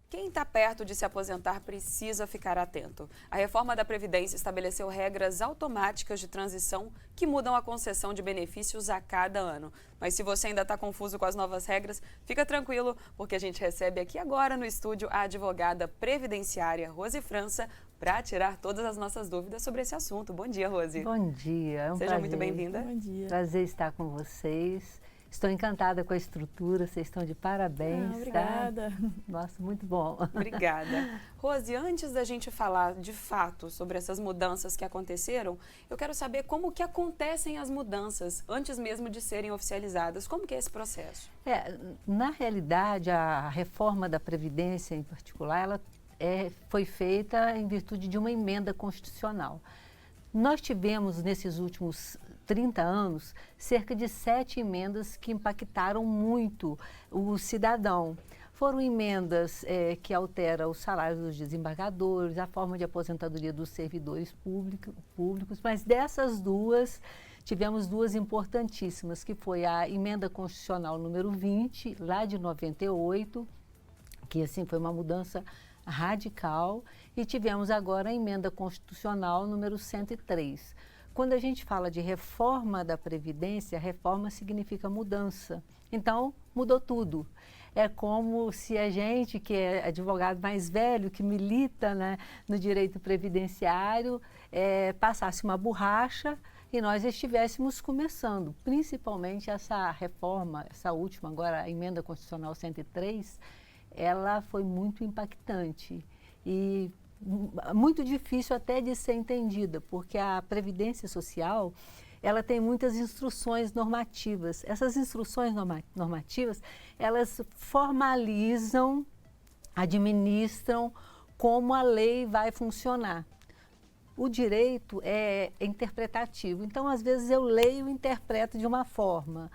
Quem está perto de se aposentar precisa ficar atento. A reforma da Previdência estabeleceu regras automáticas de transição que mudam a concessão de benefícios a cada ano. Mas se você ainda está confuso com as novas regras, fica tranquilo, porque a gente recebe aqui agora no estúdio a advogada previdenciária Rose França para tirar todas as nossas dúvidas sobre esse assunto. Bom dia, Rose. Bom dia, é um Seja prazer. muito bem-vinda. Bom dia. Prazer estar com vocês. Estou encantada com a estrutura, vocês estão de parabéns. Obrigada. Tá? Nossa, muito bom. Obrigada. Rose, antes da gente falar de fato sobre essas mudanças que aconteceram, eu quero saber como que acontecem as mudanças antes mesmo de serem oficializadas. Como que é esse processo? Na realidade, a reforma da Previdência em particular, ela foi feita em virtude de uma emenda constitucional. Nós tivemos, nesses últimos 30 anos, cerca de 7 emendas que impactaram muito o cidadão. Foram emendas que alteram os salários dos desembargadores, a forma de aposentadoria dos servidores públicos, mas dessas duas, tivemos duas importantíssimas, que foi a emenda constitucional número 20, lá de 98, que assim foi uma mudança radical, e tivemos agora a emenda constitucional número 103. Quando a gente fala de reforma da Previdência, reforma significa mudança. Então, mudou tudo. É como se a gente, que é advogado mais velho, que milita, né, no direito previdenciário, passasse uma borracha e nós estivéssemos começando. Principalmente essa reforma, essa última, agora a emenda constitucional 103, ela foi muito impactante e muito difícil até de ser entendida, porque a Previdência Social, ela tem muitas instruções normativas. Essas instruções normativas, elas formalizam, administram como a lei vai funcionar. O direito é interpretativo, então às vezes eu leio e interpreto de uma forma,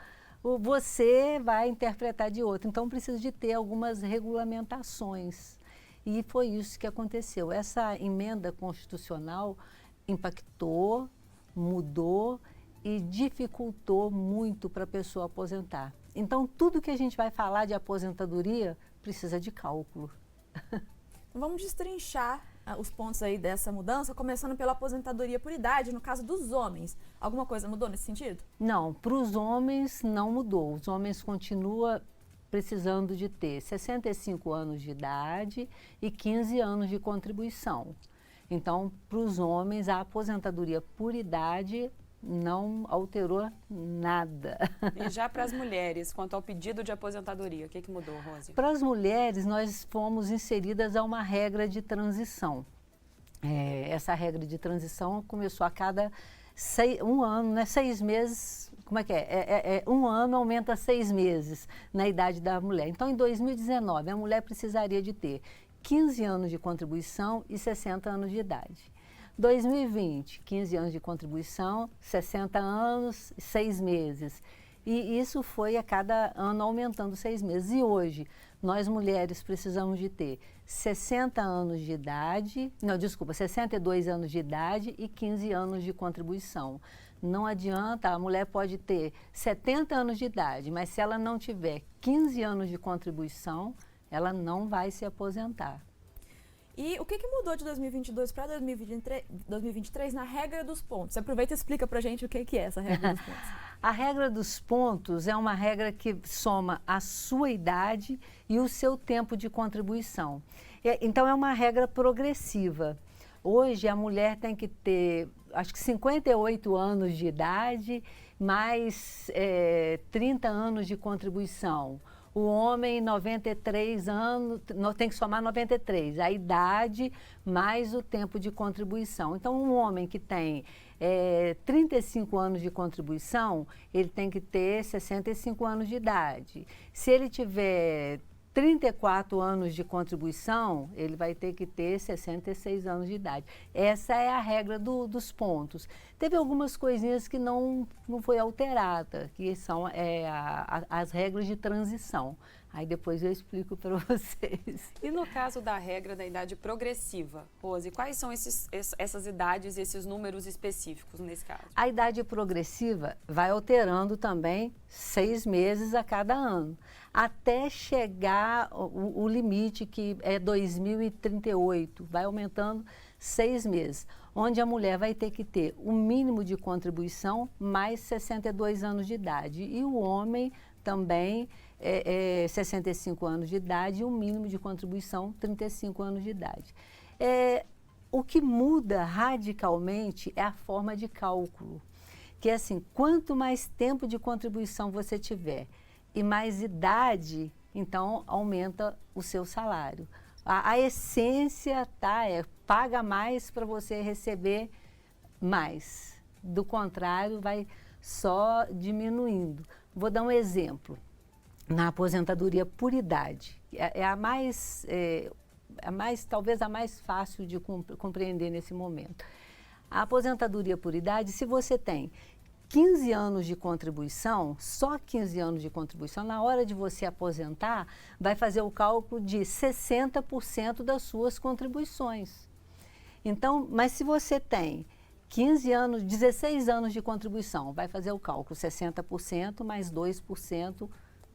você vai interpretar de outra, então precisa de ter algumas regulamentações. E foi isso que aconteceu. Essa emenda constitucional impactou, mudou e dificultou muito para a pessoa aposentar. Então, tudo que a gente vai falar de aposentadoria precisa de cálculo. Vamos destrinchar os pontos aí dessa mudança, começando pela aposentadoria por idade, no caso dos homens. Alguma coisa mudou nesse sentido? Não, para os homens não mudou. Os homens continuam precisando de ter 65 anos de idade e 15 anos de contribuição. Então, para os homens, a aposentadoria por idade não alterou nada. E já para as mulheres, quanto ao pedido de aposentadoria, o que mudou, Rose? Para as mulheres, nós fomos inseridas a uma regra de transição. Essa regra de transição começou a cada um ano, né? 6 meses, como é que é? Um ano aumenta 6 meses na idade da mulher. Então, em 2019, a mulher precisaria de ter 15 anos de contribuição e 60 anos de idade. 2020, 15 anos de contribuição, 60 anos, 6 meses. E isso foi a cada ano aumentando 6 meses. E hoje, nós mulheres precisamos de ter 60 anos de idade, 62 anos de idade e 15 anos de contribuição. Não adianta, a mulher pode ter 70 anos de idade, mas se ela não tiver 15 anos de contribuição, ela não vai se aposentar. E o que mudou de 2022 para 2023 na regra dos pontos? Você aproveita e explica para a gente o que é essa regra dos pontos. A regra dos pontos é uma regra que soma a sua idade e o seu tempo de contribuição. Então, é uma regra progressiva. Hoje, a mulher tem que ter, acho que 58 anos de idade, mais 30 anos de contribuição. O homem, 93 anos, tem que somar 93, a idade mais o tempo de contribuição. Então, um homem que tem 35 anos de contribuição, ele tem que ter 65 anos de idade. Se ele tiver 34 anos de contribuição, ele vai ter que ter 66 anos de idade. Essa é a regra dos pontos. Teve algumas coisinhas que não foi alterada, que são as regras de transição. Aí depois eu explico para vocês. E no caso da regra da idade progressiva, Rose, quais são essas idades e esses números específicos nesse caso? A idade progressiva vai alterando também 6 meses a cada ano. até chegar o limite, que é 2038, vai aumentando 6 meses, onde a mulher vai ter que ter o mínimo de contribuição mais 62 anos de idade. E o homem também 65 anos de idade e o mínimo de contribuição 35 anos de idade. O que muda radicalmente é a forma de cálculo, que é assim, quanto mais tempo de contribuição você tiver e mais idade, então aumenta o seu salário. A essência paga mais para você receber mais. Do contrário, vai só diminuindo. Vou dar um exemplo. Na aposentadoria por idade, talvez a mais fácil de compreender nesse momento. A aposentadoria por idade, se você tem 15 anos de contribuição, só 15 anos de contribuição, na hora de você aposentar, vai fazer o cálculo de 60% das suas contribuições. Então, mas se você tem 15 anos, 16 anos de contribuição, vai fazer o cálculo 60% mais 2%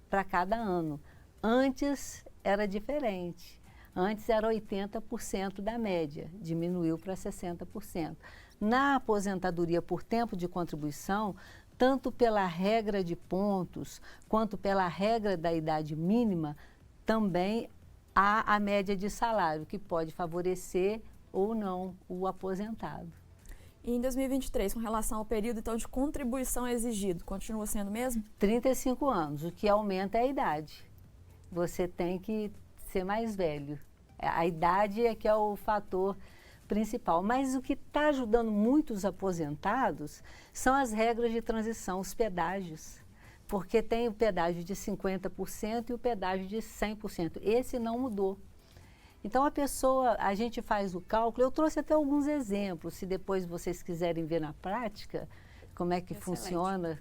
para cada ano. Antes era diferente. Antes era 80% da média, diminuiu para 60%. Na aposentadoria por tempo de contribuição, tanto pela regra de pontos, quanto pela regra da idade mínima, também há a média de salário, que pode favorecer ou não o aposentado. E em 2023, com relação ao período então, de contribuição exigido, continua sendo mesmo? 35 anos, o que aumenta é a idade. Você tem que ser mais velho. A idade é que é o fator principal. Mas o que está ajudando muito os aposentados são as regras de transição, os pedágios. Porque tem o pedágio de 50% e o pedágio de 100%. Esse não mudou. Então, a gente faz o cálculo, eu trouxe até alguns exemplos, se depois vocês quiserem ver na prática como é que funciona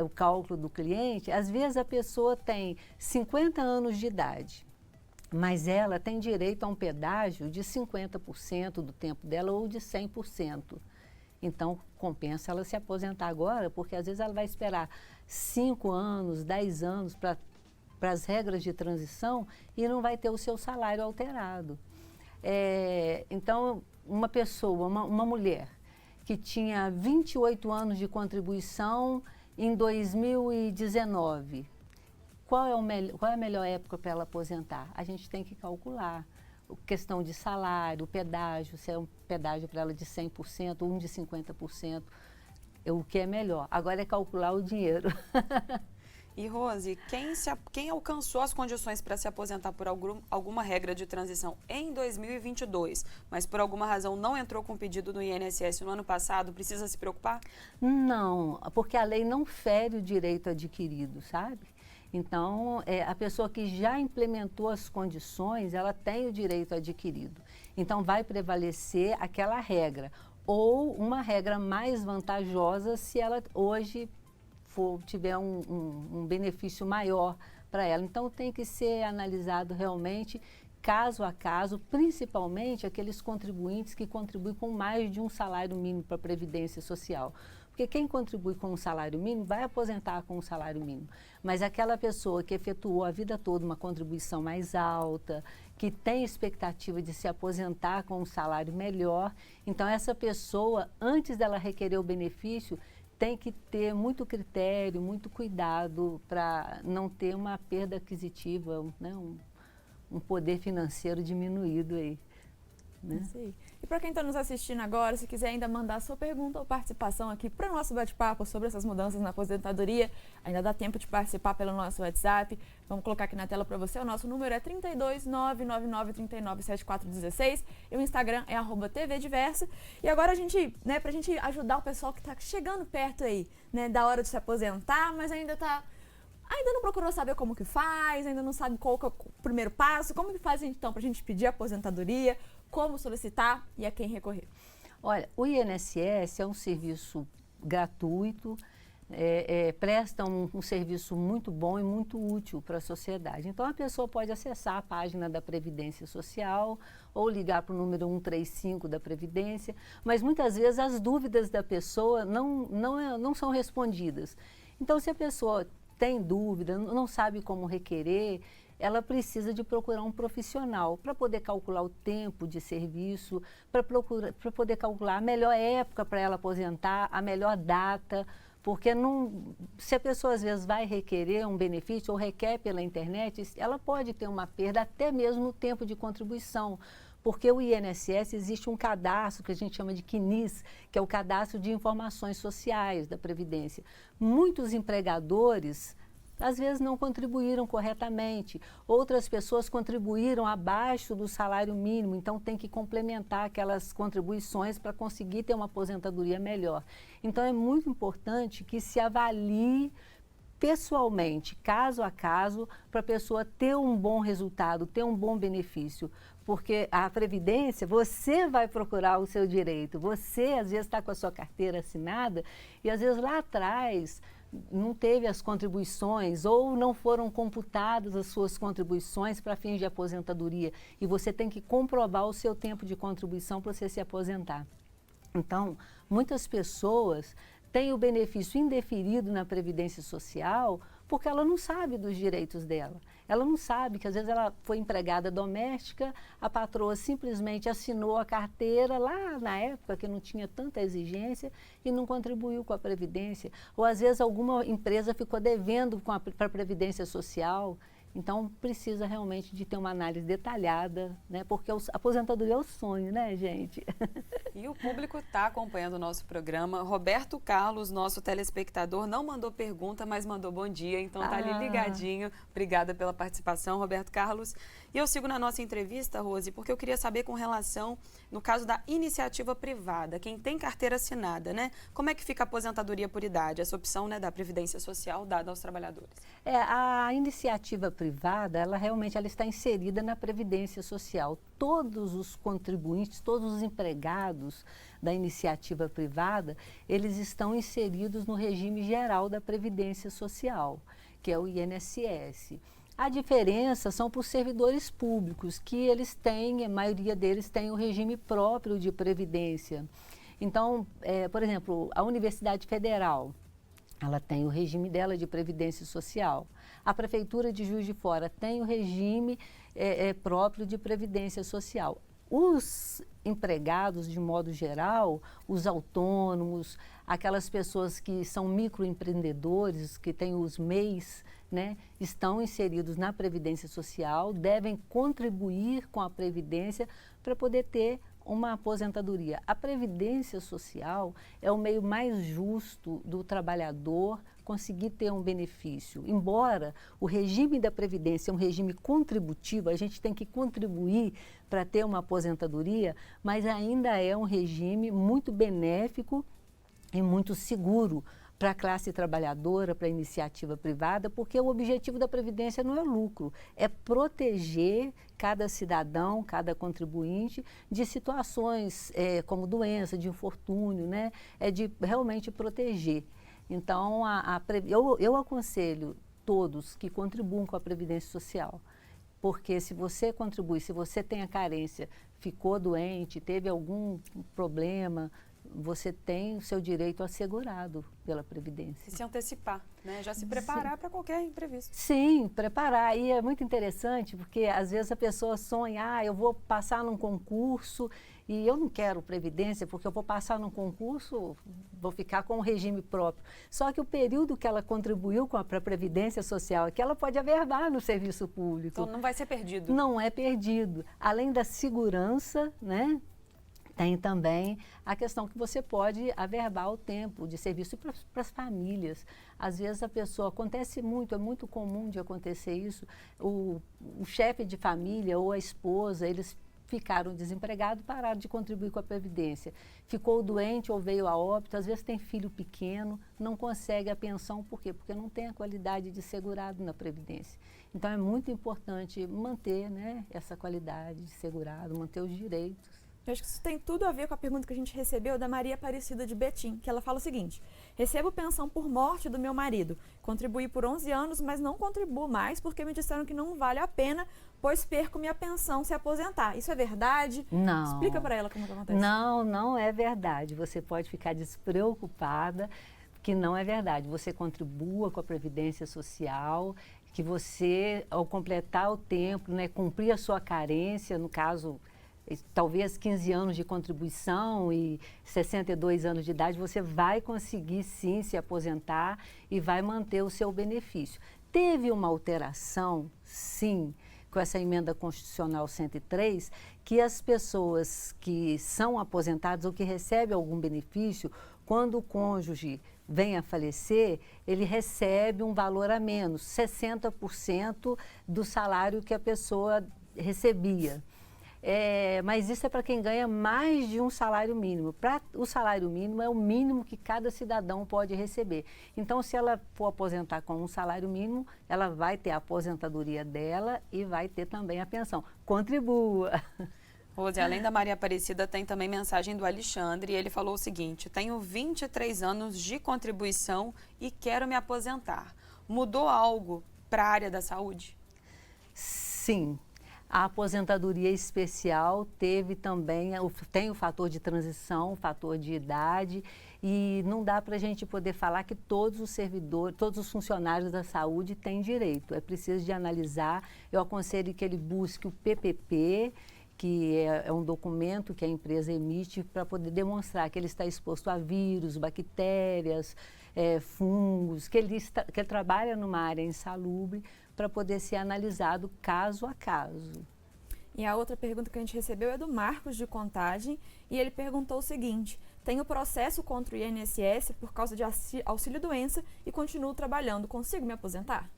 o cálculo do cliente. Às vezes a pessoa tem 50 anos de idade, mas ela tem direito a um pedágio de 50% do tempo dela ou de 100%. Então, compensa ela se aposentar agora, porque às vezes ela vai esperar 5 anos, 10 anos para as regras de transição e não vai ter o seu salário alterado. Então, uma pessoa, uma mulher que tinha 28 anos de contribuição em 2019, qual é a melhor época para ela aposentar? A gente tem que calcular. Questão de salário, pedágio, se é um pedágio para ela de 100% ou um de 50%, o que é melhor. Agora é calcular o dinheiro. E, Rose, quem alcançou as condições para se aposentar por alguma regra de transição em 2022, mas por alguma razão não entrou com pedido no INSS no ano passado, precisa se preocupar? Não, porque a lei não fere o direito adquirido, sabe? Então, a pessoa que já implementou as condições, ela tem o direito adquirido. Então, vai prevalecer aquela regra, ou uma regra mais vantajosa se ela hoje tiver um benefício maior para ela. Então, tem que ser analisado realmente caso a caso, principalmente aqueles contribuintes que contribuem com mais de um salário mínimo para a Previdência Social. Porque quem contribui com um salário mínimo vai aposentar com um salário mínimo. Mas aquela pessoa que efetuou a vida toda uma contribuição mais alta, que tem expectativa de se aposentar com um salário melhor, então essa pessoa, antes dela requerer o benefício, tem que ter muito critério, muito cuidado para não ter uma perda aquisitiva, né, um poder financeiro diminuído aí. Né? Sim. E para quem está nos assistindo agora, se quiser ainda mandar sua pergunta ou participação aqui para o nosso bate-papo sobre essas mudanças na aposentadoria, ainda dá tempo de participar pelo nosso WhatsApp. Vamos colocar aqui na tela para você. O nosso número é 32999397416 e o Instagram é @tvdiversa. E agora para a gente ajudar o pessoal que está chegando perto aí, né, da hora de se aposentar, mas ainda não procurou saber como que faz, ainda não sabe qual que é o primeiro passo, como que faz então para a gente pedir aposentadoria, como solicitar e a quem recorrer? Olha, o INSS é um serviço gratuito, presta um serviço muito bom e muito útil para a sociedade. Então, a pessoa pode acessar a página da Previdência Social ou ligar para o número 135 da Previdência, mas muitas vezes as dúvidas da pessoa não são respondidas. Então, se a pessoa tem dúvida, não sabe como requerer, ela precisa de procurar um profissional para poder calcular o tempo de serviço, para poder calcular a melhor época para ela aposentar, a melhor data, porque se a pessoa às vezes vai requerer um benefício ou requer pela internet, ela pode ter uma perda até mesmo no tempo de contribuição, porque o INSS existe um cadastro que a gente chama de CNIS, que é o Cadastro de Informações Sociais da Previdência. Muitos empregadores às vezes não contribuíram corretamente, outras pessoas contribuíram abaixo do salário mínimo, então tem que complementar aquelas contribuições para conseguir ter uma aposentadoria melhor. Então é muito importante que se avalie pessoalmente, caso a caso, para a pessoa ter um bom resultado, ter um bom benefício. Porque a Previdência, você vai procurar o seu direito, você às vezes está com a sua carteira assinada e às vezes lá atrás não teve as contribuições ou não foram computadas as suas contribuições para fins de aposentadoria e você tem que comprovar o seu tempo de contribuição para você se aposentar. Então, muitas pessoas têm o benefício indeferido na Previdência Social porque ela não sabe dos direitos dela. Ela não sabe que às vezes ela foi empregada doméstica, a patroa simplesmente assinou a carteira lá na época que não tinha tanta exigência e não contribuiu com a Previdência. Ou às vezes alguma empresa ficou devendo para a Previdência Social. Então, precisa realmente de ter uma análise detalhada, né? Porque a aposentadoria é o sonho, né, gente? E o público está acompanhando o nosso programa. Roberto Carlos, nosso telespectador, não mandou pergunta, mas mandou bom dia, então tá ali ligadinho. Obrigada pela participação, Roberto Carlos. E eu sigo na nossa entrevista, Rose, porque eu queria saber com relação, no caso da iniciativa privada, quem tem carteira assinada, né? Como é que fica a aposentadoria por idade? Essa opção, né, da Previdência Social dada aos trabalhadores. A iniciativa privada, ela realmente está inserida na Previdência Social. Todos os contribuintes, todos os empregados da iniciativa privada, eles estão inseridos no regime geral da Previdência Social, que é o INSS. A diferença são para os servidores públicos, que eles têm, a maioria deles tem o regime próprio de previdência. Então, por exemplo, a Universidade Federal, ela tem o regime dela de previdência social. A Prefeitura de Juiz de Fora tem o regime próprio de previdência social. Os empregados, de modo geral, os autônomos, aquelas pessoas que são microempreendedores, que têm os MEIs, né, estão inseridos na Previdência Social, devem contribuir com a Previdência para poder ter uma aposentadoria. A Previdência Social é o meio mais justo do trabalhador conseguir ter um benefício. Embora o regime da Previdência é um regime contributivo, a gente tem que contribuir para ter uma aposentadoria, mas ainda é um regime muito benéfico e muito seguro para a classe trabalhadora, para a iniciativa privada, porque o objetivo da Previdência não é lucro, é proteger cada cidadão, cada contribuinte de situações como doença, de infortúnio, né? É de realmente proteger. Então, eu aconselho todos que contribuam com a Previdência Social, porque se você contribui, se você tem a carência, ficou doente, teve algum problema, você tem o seu direito assegurado pela Previdência. E se antecipar, né? Já se preparar para qualquer imprevisto. Sim, preparar. E é muito interessante, porque às vezes a pessoa sonha, eu vou passar num concurso e eu não quero Previdência, porque eu vou passar num concurso, vou ficar com um regime próprio. Só que o período que ela contribuiu para a Previdência Social é que ela pode averbar no serviço público. Então não vai ser perdido. Não é perdido. Além da segurança, né? Tem também a questão que você pode averbar o tempo de serviço para as famílias. Às vezes a pessoa, acontece muito, é muito comum de acontecer isso, o chefe de família ou a esposa, eles ficaram desempregados, pararam de contribuir com a Previdência. Ficou doente ou veio a óbito, às vezes tem filho pequeno, não consegue a pensão, por quê? Porque não tem a qualidade de segurado na Previdência. Então é muito importante manter, né, essa qualidade de segurado, manter os direitos. Eu acho que isso tem tudo a ver com a pergunta que a gente recebeu da Maria Aparecida de Betim, que ela fala o seguinte: recebo pensão por morte do meu marido, contribuí por 11 anos, mas não contribuo mais porque me disseram que não vale a pena, pois perco minha pensão se aposentar. Isso é verdade? Não. Explica para ela como que acontece. Não, não é verdade. Você pode ficar despreocupada, que não é verdade. Você contribua com a Previdência Social, que você, ao completar o tempo, né, cumprir a sua carência, no caso, talvez 15 anos de contribuição e 62 anos de idade, você vai conseguir sim se aposentar e vai manter o seu benefício. Teve uma alteração, sim, com essa emenda constitucional 103, que as pessoas que são aposentadas ou que recebem algum benefício, quando o cônjuge vem a falecer, ele recebe um valor a menos, 60% do salário que a pessoa recebia. Mas isso é para quem ganha mais de um salário mínimo. O salário mínimo é o mínimo que cada cidadão pode receber. Então, se ela for aposentar com um salário mínimo, ela vai ter a aposentadoria dela e vai ter também a pensão. Contribua! Rose, além da Maria Aparecida, tem também mensagem do Alexandre, e ele falou o seguinte: tenho 23 anos de contribuição e quero me aposentar. Mudou algo para a área da saúde? Sim. A aposentadoria especial teve também, tem o fator de transição, o fator de idade, e não dá para a gente poder falar que todos os servidores, todos os funcionários da saúde têm direito. É preciso de analisar. Eu aconselho que ele busque o PPP, que é um documento que a empresa emite para poder demonstrar que ele está exposto a vírus, bactérias, fungos, que ele trabalha numa área insalubre, para poder ser analisado caso a caso. E a outra pergunta que a gente recebeu é do Marcos de Contagem, e ele perguntou o seguinte: tenho processo contra o INSS por causa de auxílio-doença e continuo trabalhando, consigo me aposentar?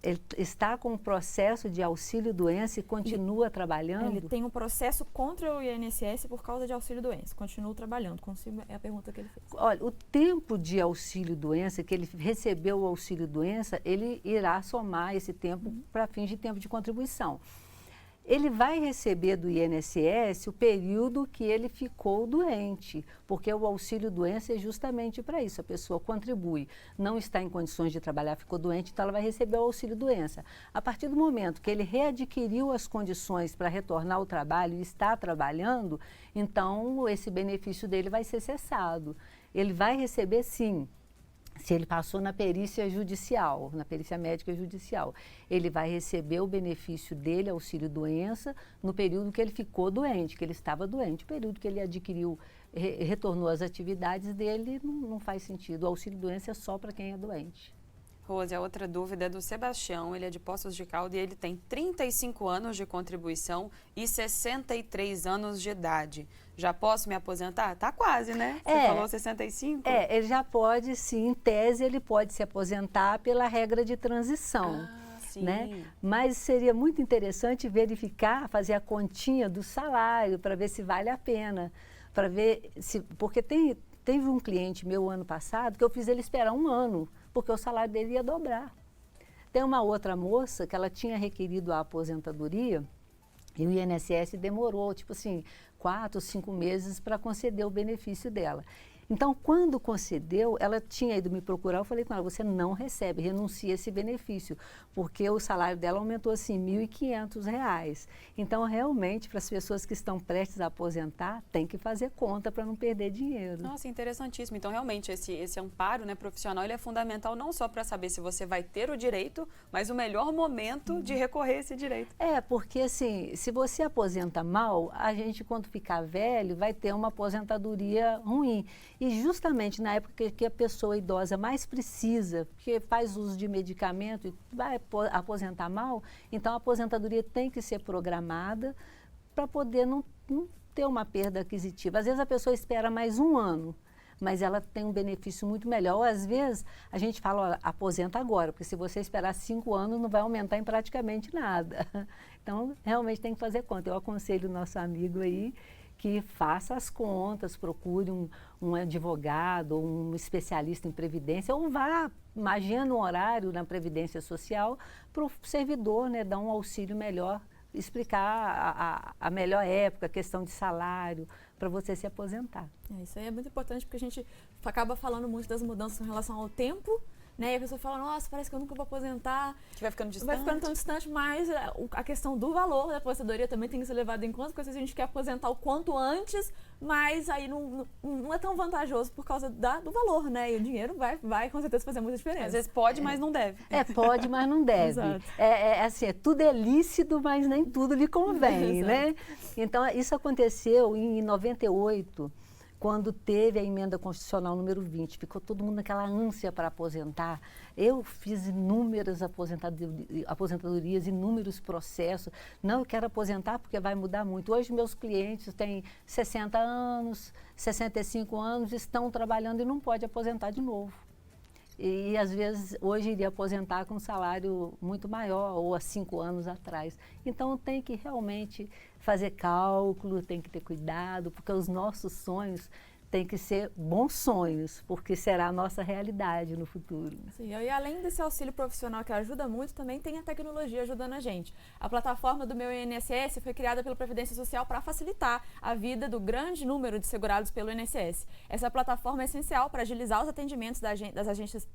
Ele está com um processo de auxílio-doença e continua trabalhando? Ele tem um processo contra o INSS por causa de auxílio-doença, continua trabalhando, consigo, é a pergunta que ele fez. Olha, o tempo de auxílio-doença, que ele recebeu o auxílio-doença, ele irá somar esse tempo para fins de tempo de contribuição. Ele vai receber do INSS o período que ele ficou doente, porque o auxílio-doença é justamente para isso. A pessoa contribui, não está em condições de trabalhar, ficou doente, então ela vai receber o auxílio-doença. A partir do momento que ele readquiriu as condições para retornar ao trabalho e está trabalhando, então esse benefício dele vai ser cessado. Ele vai receber, sim. Se ele passou na perícia judicial, na perícia médica judicial, ele vai receber o benefício dele, auxílio-doença, no período que ele ficou doente, que ele estava doente. O período que ele adquiriu, retornou às atividades dele, não faz sentido. O auxílio-doença é só para quem é doente. Rose, a outra dúvida é do Sebastião, ele é de Poços de Caldas e ele tem 35 anos de contribuição e 63 anos de idade. Já posso me aposentar? Tá quase, né? Você falou 65? Ele já pode, sim, em tese ele pode se aposentar pela regra de transição. Sim. Né? Mas seria muito interessante verificar, fazer a continha do salário para ver se vale a pena, para ver se, porque teve um cliente meu ano passado que eu fiz ele esperar um ano, porque o salário dele ia dobrar. Tem uma outra moça que ela tinha requerido a aposentadoria e o INSS demorou, tipo assim, 4, 5 meses para conceder o benefício dela. Então, quando concedeu, ela tinha ido me procurar, eu falei com ela, você não recebe, renuncia esse benefício, porque o salário dela aumentou assim, R$ 1.500. Então, realmente, para as pessoas que estão prestes a aposentar, tem que fazer conta para não perder dinheiro. Nossa, interessantíssimo. Então, realmente, esse amparo, né, profissional, ele é fundamental não só para saber se você vai ter o direito, mas o melhor momento de recorrer a esse direito. Porque assim, se você aposenta mal, a gente, quando ficar velho, vai ter uma aposentadoria ruim. E justamente na época que a pessoa idosa mais precisa, porque faz uso de medicamento e vai aposentar mal, então a aposentadoria tem que ser programada para poder não ter uma perda aquisitiva. Às vezes a pessoa espera mais um ano, mas ela tem um benefício muito melhor. Ou, às vezes a gente fala, olha, aposenta agora, porque se você esperar 5 anos não vai aumentar em praticamente nada. Então, realmente tem que fazer conta. Eu aconselho o nosso amigo aí que faça as contas, procure um advogado ou um especialista em previdência, ou vá, imagina um horário na Previdência Social para o servidor, né, dar um auxílio melhor, explicar a melhor época, a questão de salário, para você se aposentar. Isso aí é muito importante porque a gente acaba falando muito das mudanças em relação ao tempo, né? E a pessoa fala, nossa, parece que eu nunca vou aposentar. Que vai ficando distante. Vai ficando tão distante, mas a questão do valor da aposentadoria também tem que ser levada em conta, porque às vezes a gente quer aposentar o quanto antes, mas aí não é tão vantajoso por causa do valor, né? E o dinheiro vai com certeza fazer muita diferença. Às vezes pode, mas não deve. Pode, mas não deve. Exato. Assim, tudo é lícito, mas nem tudo lhe convém, né? Então, isso aconteceu em 98, quando teve a emenda constitucional número 20, ficou todo mundo naquela ânsia para aposentar. Eu fiz inúmeras aposentadorias, inúmeros processos. Não, eu quero aposentar porque vai mudar muito. Hoje meus clientes têm 60 anos, 65 anos, estão trabalhando e não pode aposentar de novo. E às vezes hoje iria aposentar com um salário muito maior, ou há 5 anos atrás. Então tem que realmente fazer cálculo, tem que ter cuidado, porque os nossos sonhos têm que ser bons sonhos, porque será a nossa realidade no futuro. Sim, e além desse auxílio profissional que ajuda muito, também tem a tecnologia ajudando a gente. A plataforma do Meu INSS foi criada pela Previdência Social para facilitar a vida do grande número de segurados pelo INSS. Essa plataforma é essencial para agilizar os atendimentos das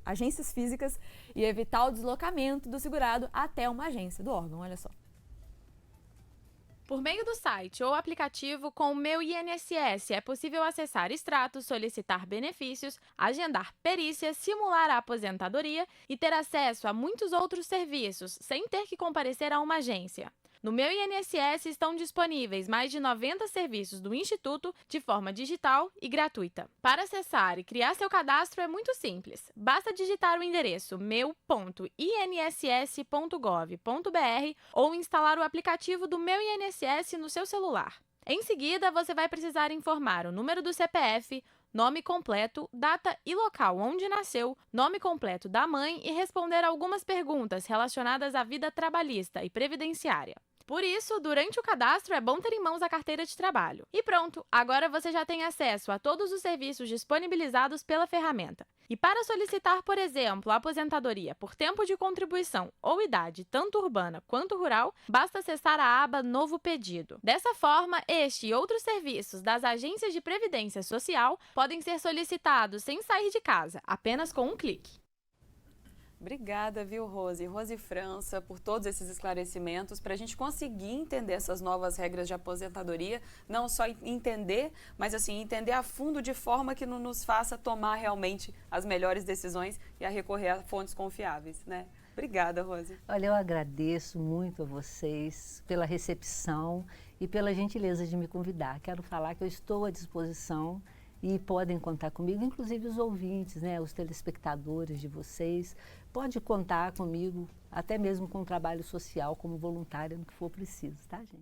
agências físicas e evitar o deslocamento do segurado até uma agência do órgão, olha só. Por meio do site ou aplicativo com o Meu INSS, é possível acessar extratos, solicitar benefícios, agendar perícias, simular a aposentadoria e ter acesso a muitos outros serviços, sem ter que comparecer a uma agência. No Meu INSS estão disponíveis mais de 90 serviços do Instituto de forma digital e gratuita. Para acessar e criar seu cadastro é muito simples. Basta digitar o endereço meu.inss.gov.br ou instalar o aplicativo do Meu INSS no seu celular. Em seguida, você vai precisar informar o número do CPF, nome completo, data e local onde nasceu, nome completo da mãe e responder algumas perguntas relacionadas à vida trabalhista e previdenciária. Por isso, durante o cadastro é bom ter em mãos a carteira de trabalho. E pronto, agora você já tem acesso a todos os serviços disponibilizados pela ferramenta. E para solicitar, por exemplo, a aposentadoria por tempo de contribuição ou idade, tanto urbana quanto rural, basta acessar a aba Novo Pedido. Dessa forma, este e outros serviços das agências de previdência social podem ser solicitados sem sair de casa, apenas com um clique. Obrigada, viu, Rose? Rose França, por todos esses esclarecimentos, para a gente conseguir entender essas novas regras de aposentadoria, não só entender, mas assim, entender a fundo de forma que não nos faça tomar realmente as melhores decisões e a recorrer a fontes confiáveis, né? Obrigada, Rose. Olha, eu agradeço muito a vocês pela recepção e pela gentileza de me convidar. Quero falar que eu estou à disposição e podem contar comigo, inclusive os ouvintes, né, os telespectadores de vocês. Pode contar comigo, até mesmo com o trabalho social como voluntária no que for preciso, tá, gente?